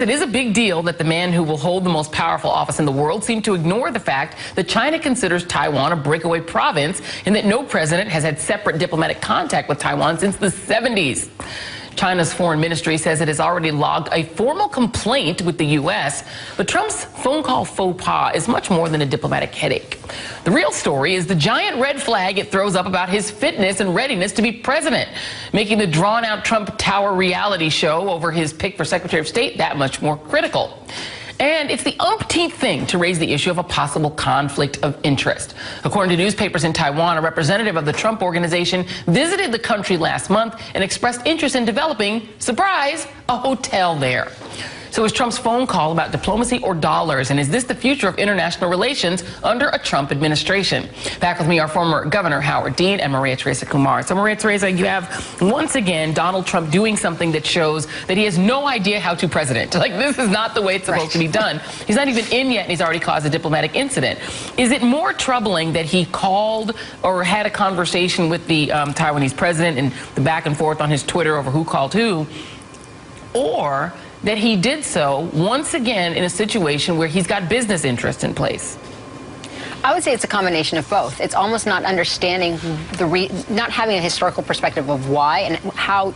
It is a big deal that the man who will hold the most powerful office in the world seemed to ignore the fact that China considers Taiwan a breakaway province and that no president has had separate diplomatic contact with Taiwan since the 70s. China's foreign ministry says it has already logged a formal complaint with the U.S., but Trump's phone call faux pas is much more than a diplomatic headache. The real story is the giant red flag it throws up about his fitness and readiness to be president, making the drawn-out Trump Tower reality show over his pick for Secretary of State that much more critical. And it's the umpteenth thing to raise the issue of a possible conflict of interest. According to newspapers in Taiwan, a representative of the Trump Organization visited the country last month and expressed interest in developing, surprise, a hotel there. So is Trump's phone call about diplomacy or dollars? And is this the future of international relations under a Trump administration? Back with me are former Governor Howard Dean and Maria Teresa Kumar. So Maria Teresa, you have once again Donald Trump doing something that shows that he has no idea how to president. Like, this is not the way it's supposed to be done. He's not even in yet and he's already caused a diplomatic incident. Is it more troubling that he called or had a conversation with the Taiwanese president and the back and forth on his Twitter over who called who, or that he did so once again in a situation where he's got business interests in place? I would say it's a combination of both. It's almost not understanding not having a historical perspective of why and how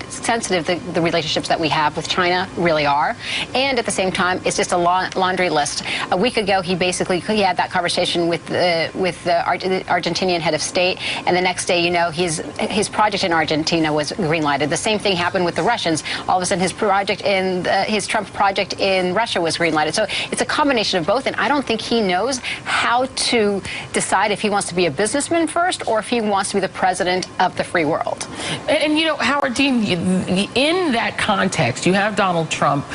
sensitive the relationships that we have with China really are, and at the same time it's just a laundry list. A week ago he had that conversation with the Argentinian head of state, and the next day, you know, his project in Argentina was green-lighted. The same thing happened with the Russians. All of a sudden his Trump project in Russia was green-lighted. So it's a combination of both, and I don't think he knows how to decide if he wants to be a businessman first or if he wants to be the president of the free world. And you know, Howard Dean, in that context, you have Donald Trump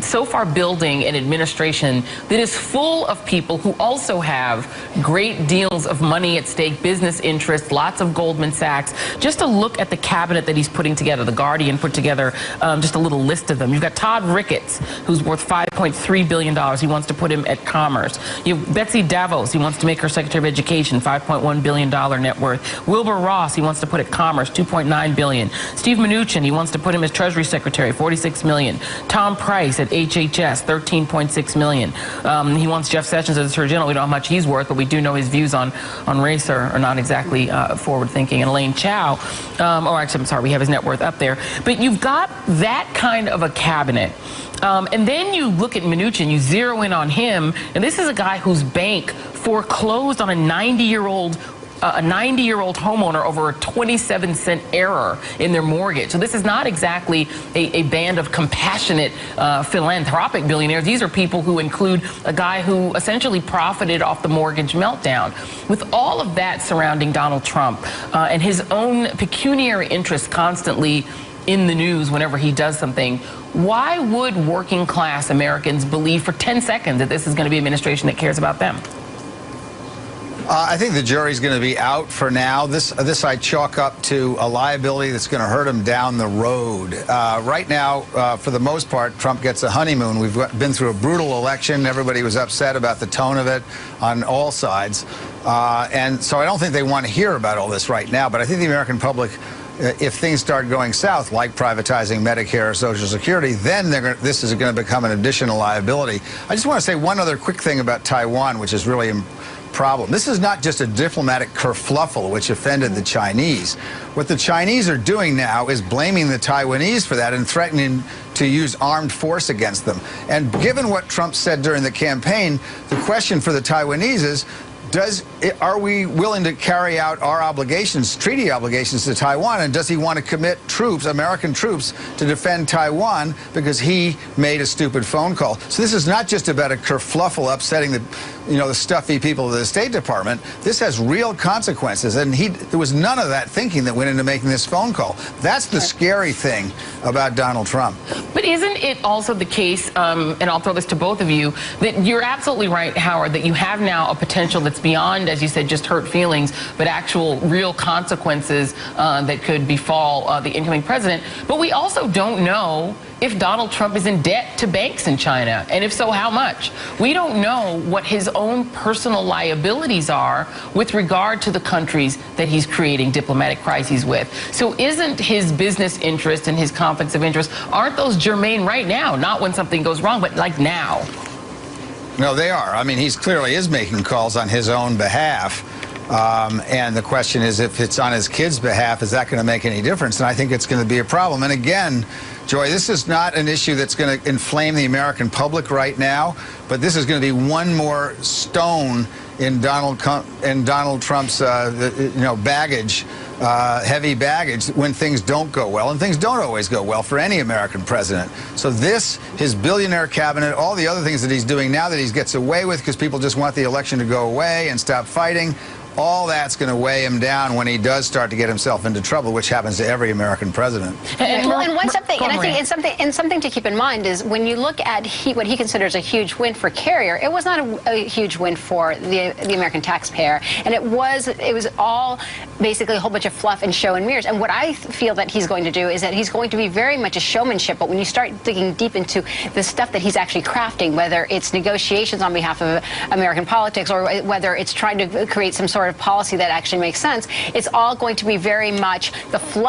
so far building an administration that is full of people who also have great deals of money at stake, business interests, lots of Goldman Sachs. Just to look at the cabinet that he's putting together, The Guardian put together just a little list of them. You've got Todd Ricketts, who's worth $5.3 billion. He wants to put him at Commerce. You have Betsy DeVos. He wants to make her Secretary of Education, $5.1 billion net worth. Wilbur Ross, he wants to put at Commerce, $2.9 billion. Steve Mnuchin, he wants to put him as Treasury Secretary, $46 million. Tom Price at HHS, $13.6 million. He wants Jeff Sessions as Attorney General. We don't know how much he's worth, but we do know his views on race are not exactly forward-thinking. And Elaine Chao, actually, I'm sorry, we have his net worth up there. But you've got that kind of a cabinet. And then you look at Mnuchin, you zero in on him, and this is a guy whose bank foreclosed on a 90-year-old homeowner over a 27-cent error in their mortgage. So this is not exactly a band of compassionate philanthropic billionaires. These are people who include a guy who essentially profited off the mortgage meltdown. With all of that surrounding Donald Trump and his own pecuniary interests constantly in the news whenever he does something, why would working class Americans believe for 10 seconds that this is going to be an administration that cares about them? I think the jury's going to be out for now. This I chalk up to a liability that's going to hurt him down the road. Right now, for the most part, Trump gets a honeymoon. We've been through a brutal election. Everybody was upset about the tone of it on all sides. And so I don't think they want to hear about all this right now. But I think the American public, if things start going south, like privatizing Medicare or Social Security, then this is going to become an additional liability. I just want to say one other quick thing about Taiwan, which is really problem. This is not just a diplomatic kerfluffle which offended the Chinese. What the Chinese are doing now is blaming the Taiwanese for that and threatening to use armed force against them. And given what Trump said during the campaign, the question for the Taiwanese is, are we willing to carry out our obligations, treaty obligations to Taiwan, and does he want to commit troops, American troops, to defend Taiwan because he made a stupid phone call? So this is not just about a kerfluffle upsetting the stuffy people of the State Department. This has real consequences, and there was none of that thinking that went into making this phone call. That's the scary thing about Donald Trump. But isn't it also the case, and I'll throw this to both of you, that you're absolutely right, Howard, that you have now a potential that's beyond, as you said, just hurt feelings, but actual real consequences that could befall the incoming president. But we also don't know if Donald Trump is in debt to banks in China, and if so, how much. We don't know what his own personal liabilities are with regard to the countries that he's creating diplomatic crises with. So isn't his business interest and his conflicts of interest, aren't those germane right now? Not when something goes wrong, but like now. No, they are. I mean, he clearly is making calls on his own behalf. And the question is, if it's on his kids' behalf, is that going to make any difference? And I think it's going to be a problem. And again, Joy, this is not an issue that's going to inflame the American public right now, but this is going to be one more stone in Donald Trump's baggage, heavy baggage, when things don't go well. And things don't always go well for any American president. So this, his billionaire cabinet, all the other things that he's doing now that he gets away with because people just want the election to go away and stop fighting, all that's going to weigh him down when he does start to get himself into trouble, which happens to every American president. And I think something to keep in mind is when you look at what he considers a huge win for Carrier, it was not a huge win for the American taxpayer, and it was all basically a whole bunch of fluff and show and mirrors. And what I feel that he's going to do is that he's going to be very much a showmanship. But when you start digging deep into the stuff that he's actually crafting, whether it's negotiations on behalf of American politics or whether it's trying to create some sort of policy that actually makes sense, it's all going to be very much the fluff